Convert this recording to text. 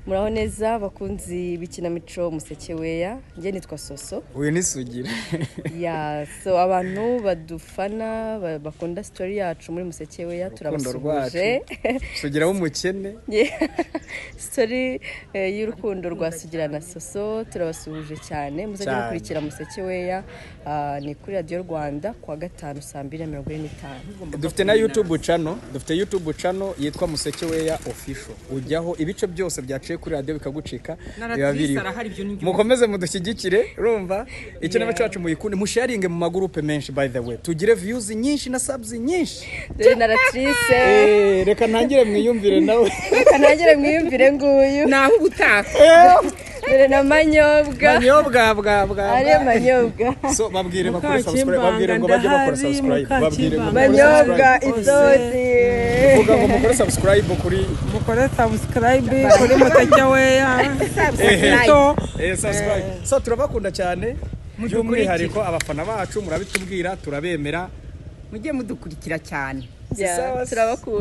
Muraho neza bakunzi b'ikinamico Museke Weya, njye nitwa Soso. Uyu ni Sugira. Ya, so abantu badufana bakunda story yacu muri Museke Weya turabasubuje. Sugira w'umukene. Story y'urukundo rwa Sugira na Soso turabasubuje cyane. Muzajya gukurikira Museke Weya ni kuri Radio Rwanda kwa gatanu saa 2:45. Dufite na YouTube channel, yitwa Museke Weya Official. Ujyaho ibice byose byaciye kuri radio bikagucika biri. Mukomeze mudushyigikire, urumva ikintu cyacu muyikunde, musharinge mu magroupe menshi by the way. Tugire views nyinshi na subs nyinshi. Dore narratrice. Reka ntangire mwiyumvire nawe. Reka ntangire mwiyumvire nguyu. Naho ubutaka. Dore na manyobwa. Bwa. Ari manyobwa. So babwire bakore subscribe, babwire ngo bajye bakora subscribe. Babwire ngo manyobwa isozi. Vuga ngo mukore subscribe kuri Museke Weya. Subscribe. So turabakunda cyane. By'umwihariko abafana bacu murabitubwira turabemera. Mujye mudukurikira cyane. Turabakunda.